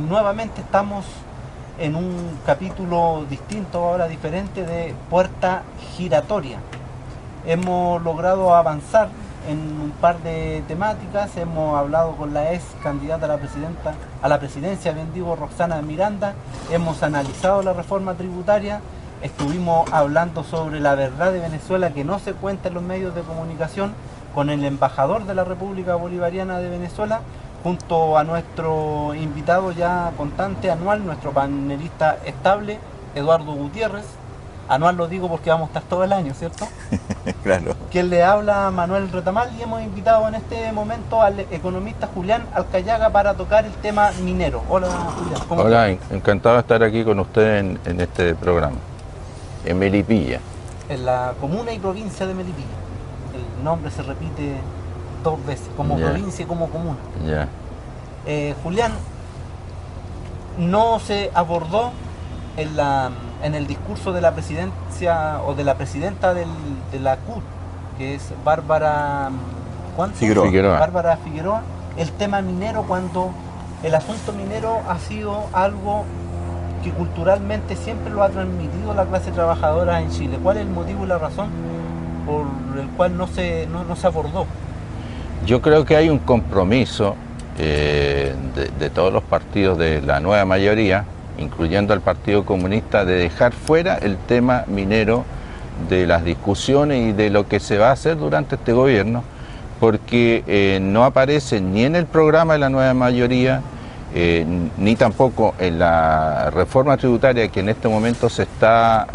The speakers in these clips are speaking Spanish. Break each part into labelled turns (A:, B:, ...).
A: nuevamente estamos en un capítulo distinto, ahora diferente, de puerta giratoria. Hemos logrado avanzar en un par de temáticas, hemos hablado con la ex candidata a la presidencia, bien digo, Roxana Miranda, hemos analizado la reforma tributaria, estuvimos hablando sobre la verdad de Venezuela que no se cuenta en los medios de comunicación, con el embajador de la República Bolivariana de Venezuela, junto a nuestro invitado ya constante anual, nuestro panelista estable, Eduardo Gutiérrez. Anual lo digo porque vamos a estar todo el año, ¿cierto?
B: Claro.
A: Quien le habla, Manuel Retamal, y hemos invitado en este momento al economista Julián Alcayaga para tocar el tema minero. Hola, Julián. ¿Cómo
C: Hola,
A: estás?
C: encantado de estar aquí con usted en este programa, en Melipilla.
A: En la comuna y provincia de Melipilla. El nombre se repite 2 veces, como provincia y como comuna.
C: Ya.
A: Julián, no se abordó en el discurso de la presidencia o de la presidenta de la CUT, que es Bárbara
C: Figueroa.
A: Bárbara Figueroa, el tema minero, cuando el asunto minero ha sido algo que culturalmente siempre lo ha transmitido la clase trabajadora en Chile. ¿Cuál es el motivo y la razón por el cual no se abordó?
C: Yo creo que hay un compromiso de todos los partidos de la nueva mayoría, incluyendo al Partido Comunista, de dejar fuera el tema minero de las discusiones y de lo que se va a hacer durante este gobierno, porque no aparece ni en el programa de la nueva mayoría, ni tampoco en la reforma tributaria que en este momento se está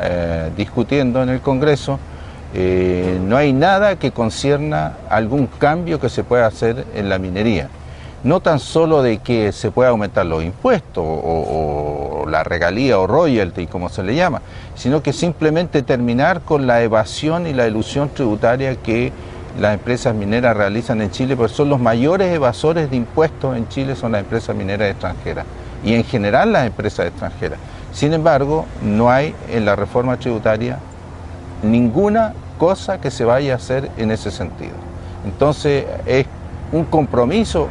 C: discutiendo en el Congreso. No hay nada que concierna algún cambio que se pueda hacer en la minería. No tan solo de que se pueda aumentar los impuestos o la regalía o royalty, como se le llama, sino que simplemente terminar con la evasión y la elusión tributaria que las empresas mineras realizan en Chile, porque son los mayores evasores de impuestos en Chile, son las empresas mineras extranjeras y en general las empresas extranjeras. Sin embargo, no hay en la reforma tributaria ninguna cosa que se vaya a hacer en ese sentido. Entonces es un compromiso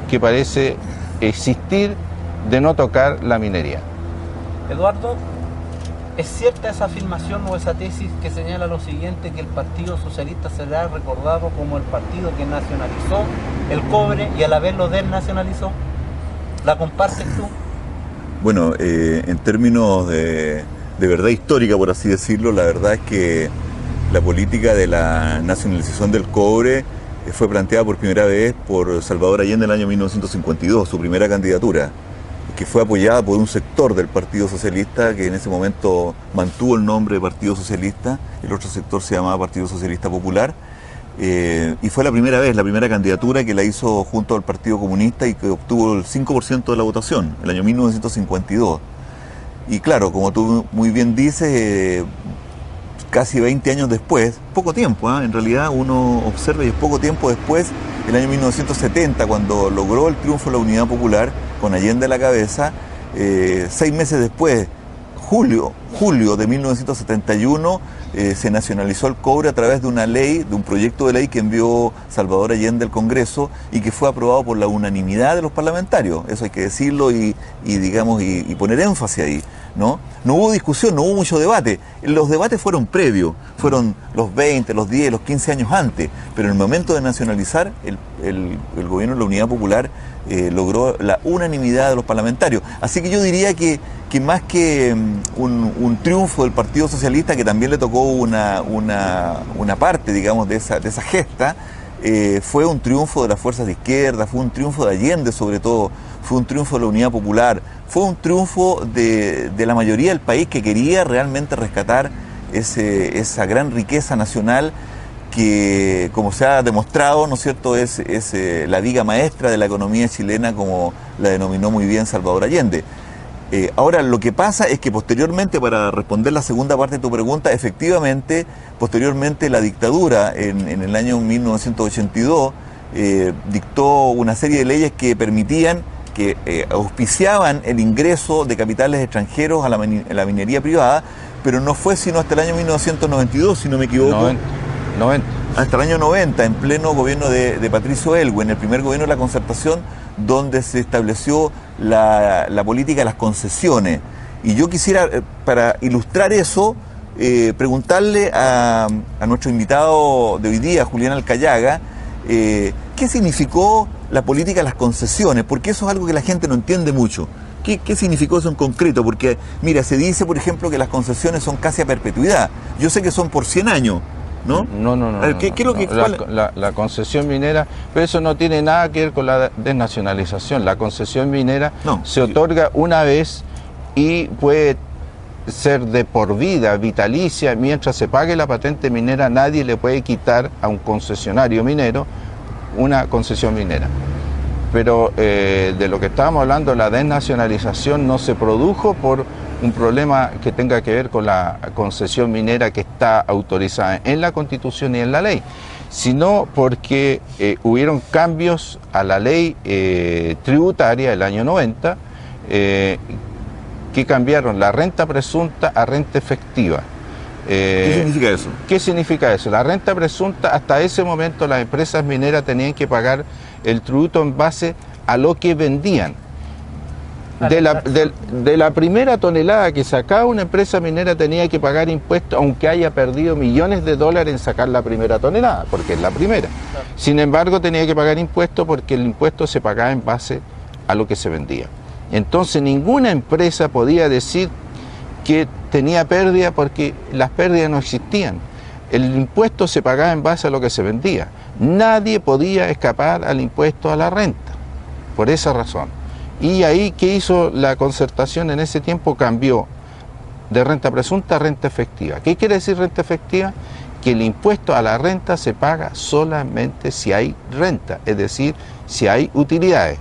C: que parece existir de no tocar la minería.
A: Eduardo, ¿es cierta esa afirmación o esa tesis que señala lo siguiente, que el Partido Socialista será recordado como el partido que nacionalizó el cobre y a la vez lo desnacionalizó? ¿La compartes tú?
B: Bueno, en términos de verdad histórica, por así decirlo, la verdad es que la política de la nacionalización del cobre fue planteada por primera vez por Salvador Allende en el año 1952, su primera candidatura, que fue apoyada por un sector del Partido Socialista que en ese momento mantuvo el nombre de Partido Socialista, el otro sector se llamaba Partido Socialista Popular, y fue la primera vez, la primera candidatura que la hizo junto al Partido Comunista y que obtuvo el 5% de la votación, el año 1952. Y claro, como tú muy bien dices, casi 20 años después, poco tiempo, en realidad uno observa y es poco tiempo después, el año 1970, cuando logró el triunfo de la Unidad Popular, con Allende a la cabeza, 6 meses después, julio de 1971, se nacionalizó el cobre a través de una ley, de un proyecto de ley que envió Salvador Allende al Congreso y que fue aprobado por la unanimidad de los parlamentarios. Eso hay que decirlo y poner énfasis ahí, ¿no? No hubo discusión, no hubo mucho debate. Los debates fueron previos, fueron los 20, los 10, los 15 años antes, pero en el momento de nacionalizar, el gobierno de la Unidad Popular logró la unanimidad de los parlamentarios. Así que yo diría que más que un triunfo del Partido Socialista, que también le tocó una parte, digamos, de esa gesta, fue un triunfo de las fuerzas de izquierda, fue un triunfo de Allende sobre todo, fue un triunfo de la Unidad Popular, fue un triunfo de la mayoría del país que quería realmente rescatar esa gran riqueza nacional que, como se ha demostrado, ¿no es cierto?, es la viga maestra de la economía chilena, como la denominó muy bien Salvador Allende. Ahora, lo que pasa es que posteriormente, para responder la segunda parte de tu pregunta, efectivamente, posteriormente la dictadura en el año 1982 dictó una serie de leyes que permitían, que auspiciaban el ingreso de capitales extranjeros a la minería privada, pero no fue sino hasta el año 1992, si no me equivoco.
C: 90.
B: hasta el año 90, en pleno gobierno de Patricio Elwin, el primer gobierno de la Concertación, donde se estableció la política de las concesiones. Y yo quisiera, para ilustrar eso, preguntarle a nuestro invitado de hoy día, Julián Alcayaga, ¿qué significó la política de las concesiones? Porque eso es algo que la gente no entiende mucho. ¿Qué significó eso en concreto? Porque, mira, se dice, por ejemplo, que las concesiones son casi a perpetuidad. Yo sé que son por 100 años, ¿no?
C: No.
B: ¿Qué es lo que,
C: la concesión minera, pero eso no tiene nada que ver con la desnacionalización. La concesión minera se otorga una vez y puede ser de por vida, vitalicia. Mientras se pague la patente minera, nadie le puede quitar a un concesionario minero una concesión minera. Pero de lo que estábamos hablando, la desnacionalización no se produjo por un problema que tenga que ver con la concesión minera que está autorizada en la Constitución y en la ley, sino porque hubieron cambios a la ley tributaria del año 90 que cambiaron la renta presunta a renta efectiva.
B: ¿Qué significa eso?
C: ¿Qué significa eso? La renta presunta, hasta ese momento las empresas mineras tenían que pagar el tributo en base a lo que vendían. De la primera tonelada que sacaba una empresa minera tenía que pagar impuestos, aunque haya perdido millones de dólares en sacar la primera tonelada, porque es la primera. Sin embargo, tenía que pagar impuestos porque el impuesto se pagaba en base a lo que se vendía. Entonces, ninguna empresa podía decir que tenía pérdida porque las pérdidas no existían. El impuesto se pagaba en base a lo que se vendía. Nadie podía escapar al impuesto a la renta, por esa razón. Y ahí, ¿qué hizo la Concertación en ese tiempo? Cambió de renta presunta a renta efectiva. ¿Qué quiere decir renta efectiva? Que el impuesto a la renta se paga solamente si hay renta, es decir, si hay utilidades.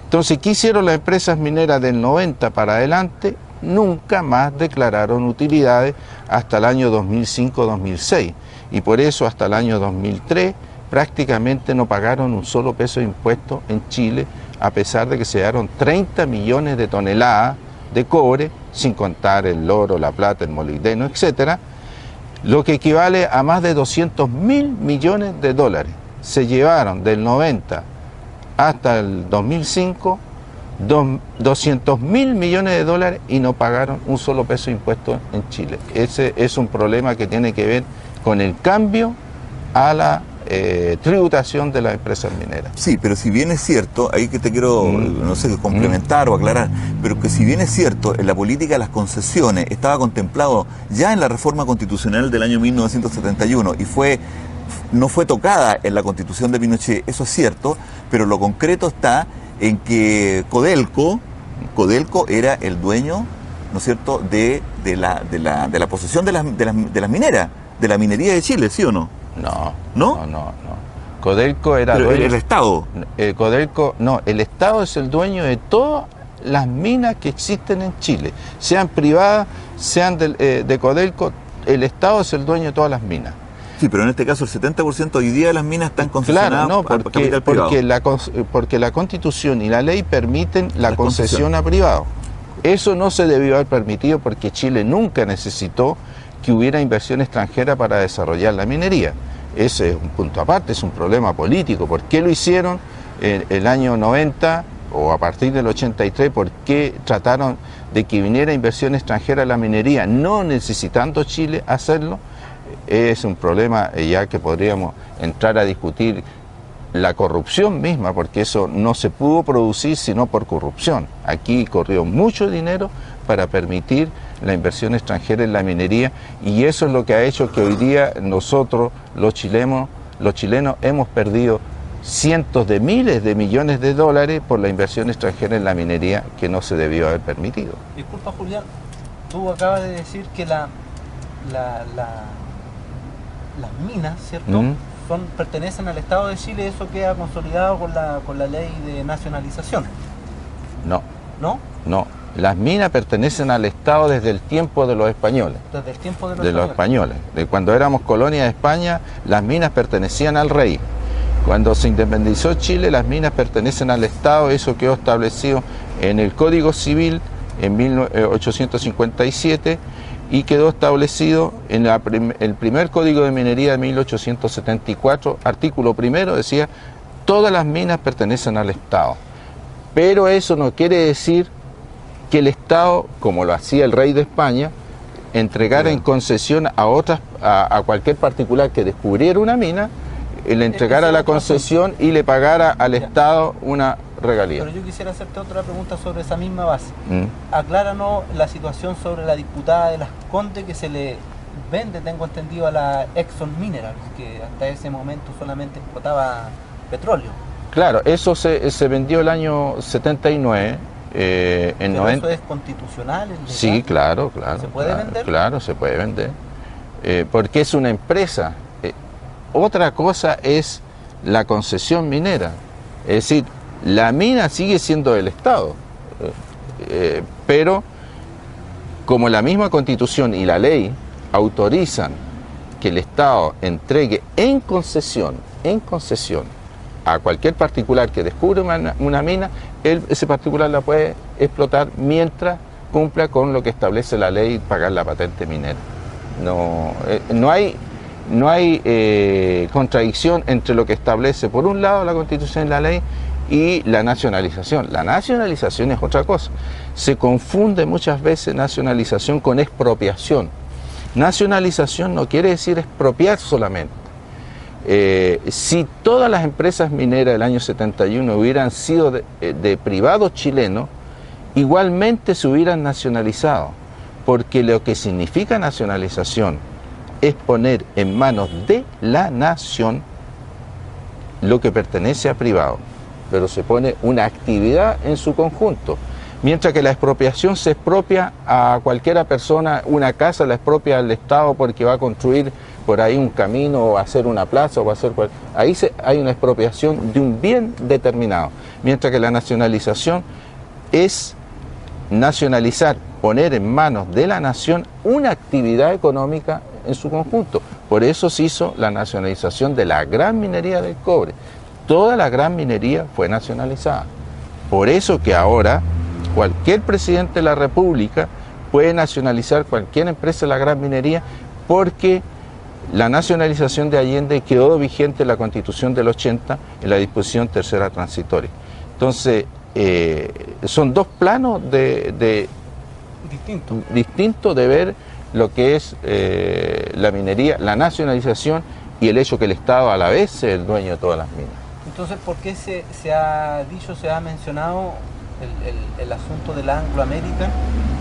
C: Entonces, ¿qué hicieron las empresas mineras del 90 para adelante? Nunca más declararon utilidades hasta el año 2005-2006. Y por eso hasta el año 2003 prácticamente no pagaron un solo peso de impuesto en Chile, a pesar de que se llevaron 30 millones de toneladas de cobre, sin contar el oro, la plata, el molibdeno, etcétera, lo que equivale a más de 200.000 millones de dólares. Se llevaron del 90 hasta el 2005 200.000 millones de dólares y no pagaron un solo peso de impuestos en Chile. Ese es un problema que tiene que ver con el cambio a la tributación de las empresas mineras.
B: Sí, pero si bien es cierto, ahí que te quiero, no sé, complementar o aclarar, pero que si bien es cierto, en la política de las concesiones estaba contemplado ya en la reforma constitucional del año 1971 y no fue tocada en la Constitución de Pinochet, eso es cierto, pero lo concreto está en que Codelco era el dueño, ¿no es cierto?, de la posesión de las mineras, de la minería de Chile, ¿sí o no?
C: No. Codelco era dueño.
B: ¿El Estado?
C: Codelco, no, el Estado es el dueño de todas las minas que existen en Chile, sean privadas, sean de Codelco, el Estado es el dueño de todas las minas.
B: Sí, pero en este caso el 70% hoy día de las minas están concesionadas
C: a capital privado. Porque la Constitución y la ley permiten la concesión a privado. Eso no se debió haber permitido porque Chile nunca necesitó que hubiera inversión extranjera para desarrollar la minería. Ese es un punto aparte, es un problema político. ¿Por qué lo hicieron el año 90 o a partir del 83? ¿Por qué trataron de que viniera inversión extranjera a la minería, no necesitando Chile hacerlo? Es un problema ya que podríamos entrar a discutir la corrupción misma, porque eso no se pudo producir sino por corrupción. Aquí corrió mucho dinero para permitir la inversión extranjera en la minería y eso es lo que ha hecho que hoy día nosotros, los chilenos hemos perdido cientos de miles de millones de dólares por la inversión extranjera en la minería que no se debió haber permitido.
A: Disculpa, Julián, tú acabas de decir que las minas, ¿cierto? Pertenecen al Estado de Chile, eso queda consolidado con la ley de nacionalización.
C: No, las minas pertenecen al Estado desde el tiempo de los españoles.
A: Desde el tiempo de
C: los españoles. De cuando éramos colonia de España, las minas pertenecían al rey. Cuando se independizó Chile, las minas pertenecen al Estado, eso quedó establecido en el Código Civil en 1857 y quedó establecido en el primer Código de Minería de 1874, artículo primero, decía: todas las minas pertenecen al Estado. Pero eso no quiere decir que el Estado, como lo hacía el rey de España, entregara en concesión a cualquier particular que descubriera una mina, le entregara la concesión y le pagara al Estado una regalía.
A: Pero yo quisiera hacerte otra pregunta sobre esa misma base. Acláranos la situación sobre la disputada de Las Condes, que se le vende, tengo entendido, a la Exxon Minerals, que hasta ese momento solamente explotaba petróleo.
C: Claro, eso se vendió el año 79.
A: ¿Pero eso es constitucional? ¿Es legal?
C: Sí, claro.
A: ¿Se puede vender?
C: Claro, se puede vender. Porque es una empresa. Otra cosa es la concesión minera. Es decir, la mina sigue siendo del Estado. Pero como la misma Constitución y la ley autorizan que el Estado entregue en concesión a cualquier particular que descubre una mina, ese particular la puede explotar mientras cumpla con lo que establece la ley, pagar la patente minera. No hay contradicción entre lo que establece por un lado la Constitución y la ley y la nacionalización. La nacionalización es otra cosa. Se confunde muchas veces nacionalización con expropiación. Nacionalización no quiere decir expropiar solamente. Si todas las empresas mineras del año 71 hubieran sido de privados chilenos, igualmente se hubieran nacionalizado, porque lo que significa nacionalización es poner en manos de la nación lo que pertenece a privado, pero se pone una actividad en su conjunto. Mientras que la expropiación se expropia a cualquiera persona, una casa la expropia al Estado porque va a construir por ahí un camino o hacer una plaza o va a hacer ahí hay una expropiación de un bien determinado. Mientras que la nacionalización es nacionalizar, poner en manos de la nación una actividad económica en su conjunto. Por eso se hizo la nacionalización de la gran minería del cobre. Toda la gran minería fue nacionalizada. Por eso que ahora cualquier presidente de la República puede nacionalizar cualquier empresa de la gran minería, porque la nacionalización de Allende quedó vigente en la Constitución del 80, en la disposición tercera transitoria. Entonces, son dos planos distintos de ver lo que es la minería, la nacionalización y el hecho que el Estado a la vez es el dueño de todas las minas.
A: Entonces, ¿por qué se ha mencionado el asunto de la Anglo American,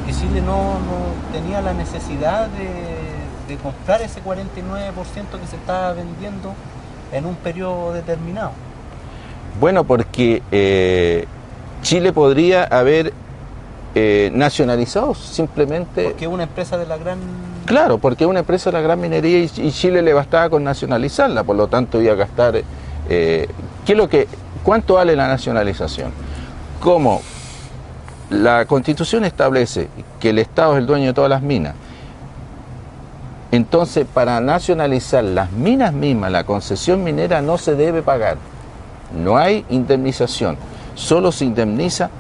A: que Chile no tenía la necesidad de comprar ese 49% que se estaba vendiendo en un periodo determinado?
C: Bueno, porque Chile podría haber nacionalizado simplemente...
A: Porque una empresa de la gran...
C: Claro, porque es una empresa de la gran minería y Chile le bastaba con nacionalizarla, por lo tanto iba a gastar... ¿Cuánto vale la nacionalización? Como la Constitución establece que el Estado es el dueño de todas las minas, entonces para nacionalizar las minas mismas, la concesión minera no se debe pagar, no hay indemnización, solo se indemniza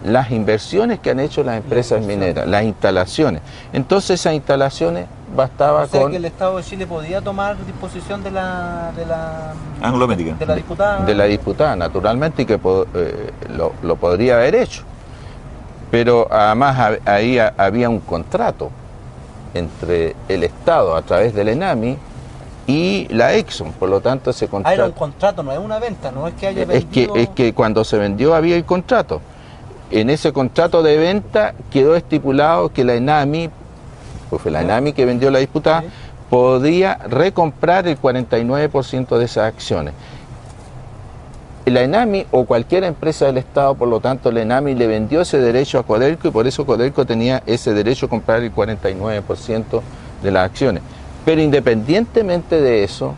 C: las inversiones que han hecho las empresas mineras, las instalaciones. Entonces esas instalaciones bastaba con...
A: que el Estado de Chile podía tomar disposición de la
B: Anglo American,
A: de la diputada.
C: De la diputada, naturalmente, y que lo podría haber hecho. Pero además ahí había un contrato entre el Estado a través del ENAMI y la Exxon, por lo tanto ese contrato...
A: era un contrato, no es una venta, no es que haya vendido...
C: Es que cuando se vendió había el contrato. En ese contrato de venta quedó estipulado que la ENAMI, pues fue la ENAMI que vendió la diputada, podía recomprar el 49% de esas acciones. La ENAMI o cualquier empresa del Estado, por lo tanto, la ENAMI le vendió ese derecho a Codelco y por eso Codelco tenía ese derecho a comprar el 49% de las acciones. Pero independientemente de eso,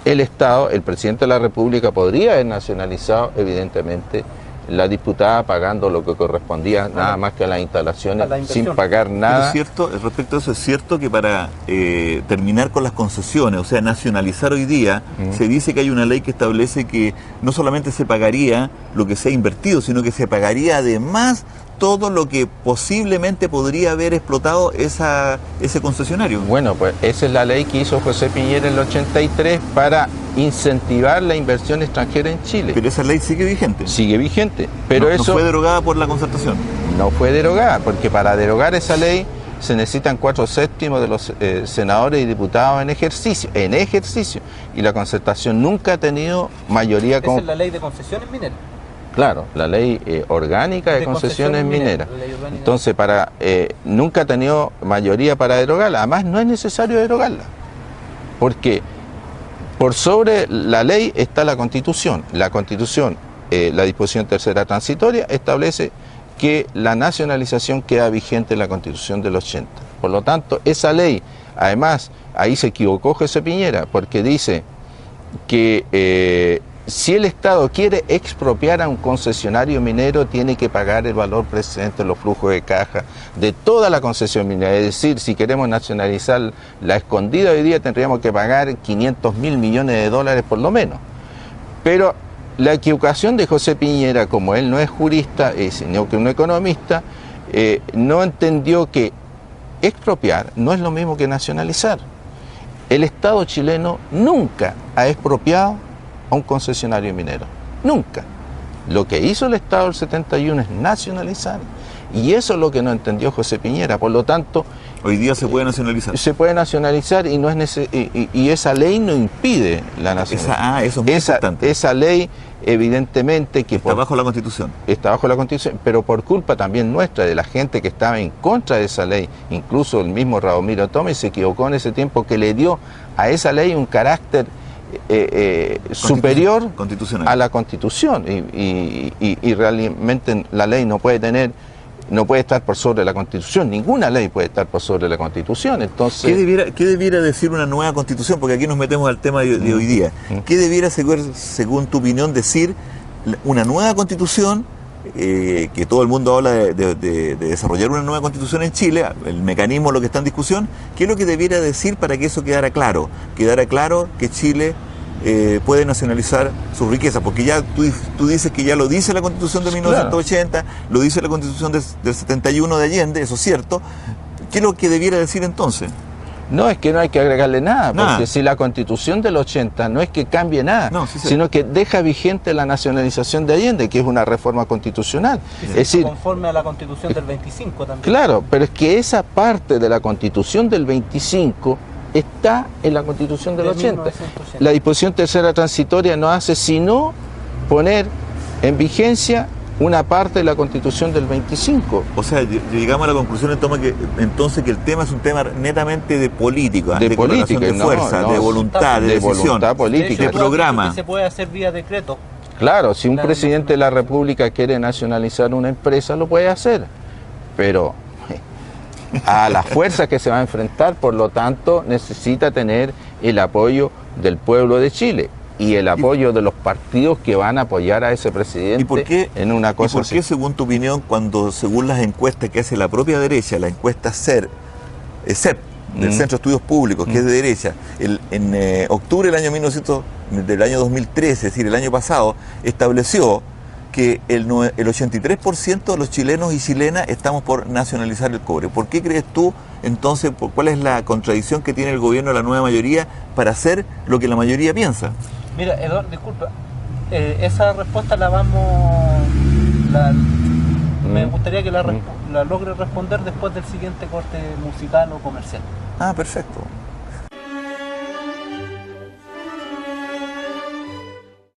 C: el Estado, el presidente de la República podría haber nacionalizado, evidentemente, la diputada pagando lo que correspondía nada más que a las instalaciones sin pagar nada.
B: Pero es cierto, respecto a eso, es cierto que para terminar con las concesiones, o sea, nacionalizar hoy día, se dice que hay una ley que establece que no solamente se pagaría lo que se ha invertido, sino que se pagaría además todo lo que posiblemente podría haber explotado ese concesionario.
C: Bueno, pues esa es la ley que hizo José Piñera en el 83 para incentivar la inversión extranjera en Chile.
B: Pero esa ley sigue vigente.
C: Sigue vigente, pero
B: no fue derogada por la Concertación.
C: No fue derogada, porque para derogar esa ley se necesitan 4/7 de los senadores y diputados en ejercicio, y la Concertación nunca ha tenido mayoría.
A: Esa es la ley de concesiones mineras.
C: Claro, la ley orgánica de concesiones mineras. Entonces, nunca ha tenido mayoría para derogarla. Además, no es necesario derogarla, porque por sobre la ley está la Constitución. La Constitución, la disposición tercera transitoria, establece que la nacionalización queda vigente en la Constitución del 80. Por lo tanto, esa ley, además, ahí se equivocó José Piñera, porque dice que si el Estado quiere expropiar a un concesionario minero, tiene que pagar el valor presente en los flujos de caja de toda la concesión minera. Es decir, si queremos nacionalizar la Escondida hoy día, tendríamos que pagar 500.000 millones de dólares por lo menos. Pero la equivocación de José Piñera, como él no es jurista, sino que un economista, no entendió que expropiar no es lo mismo que nacionalizar. El Estado chileno nunca ha expropiado a un concesionario minero, nunca. Lo que hizo el Estado del 71 es nacionalizar, y eso es lo que no entendió José Piñera. Por lo tanto,
B: hoy día se puede nacionalizar.
C: Se puede nacionalizar y no es y esa ley no impide la nacionalización.
B: Eso es muy importante.
C: Esa ley, evidentemente, que
B: está bajo la Constitución.
C: Está bajo la Constitución, pero por culpa también nuestra, de la gente que estaba en contra de esa ley. Incluso el mismo Radomiro Tomes se equivocó en ese tiempo, que le dio a esa ley un carácter superior a la Constitución, y realmente la ley no puede estar por sobre la Constitución. Ninguna ley puede estar por sobre la Constitución. Entonces,
B: ¿Qué debiera decir una nueva Constitución? Porque aquí nos metemos al tema de hoy día. ¿Qué debiera, según tu opinión, decir una nueva Constitución? Que todo el mundo habla de desarrollar una nueva Constitución en Chile, el mecanismo, lo que está en discusión. ¿Qué es lo que debiera decir para que eso quedara claro? Quedara claro que Chile puede nacionalizar sus riquezas, porque ya tú dices que ya lo dice la Constitución de 1980, lo dice la Constitución del 71 de Allende, eso es cierto. ¿Qué es lo que debiera decir entonces?
C: No, es que no hay que agregarle nada, porque si la Constitución del 80 no es que cambie nada, sino que deja vigente la nacionalización de Allende, que es una reforma constitucional.
A: Es decir, conforme a la Constitución del 25 también.
C: Claro, pero es que esa parte de la Constitución del 25 está en la Constitución del 80. 1980. La disposición tercera transitoria no hace sino poner en vigencia una parte de la Constitución del 25.
B: O sea, llegamos a la conclusión entonces que el tema es un tema netamente de política, de
C: política,
B: de fuerza, de voluntad, de decisión,
C: voluntad política,
B: de programa.
A: Que se puede hacer vía decreto.
C: Claro, si un presidente de la República quiere nacionalizar una empresa, lo puede hacer, pero a las fuerzas que se va a enfrentar, por lo tanto, necesita tener el apoyo del pueblo de Chile y el apoyo de los partidos que van a apoyar a ese presidente en una cosa así.
B: ¿Y por qué, según tu opinión, cuando según las encuestas que hace la propia derecha, la encuesta CEP, del Centro de Estudios Públicos, que es de derecha, en octubre del año 2013, es decir, el año pasado, estableció que el 83% de los chilenos y chilenas estamos por nacionalizar el cobre? ¿Por qué crees tú, entonces, cuál es la contradicción que tiene el gobierno de la nueva mayoría para hacer lo que la mayoría piensa?
A: Mira, Eduardo, disculpa, esa respuesta me gustaría que la logre responder después del siguiente corte musical o comercial.
B: Ah, perfecto.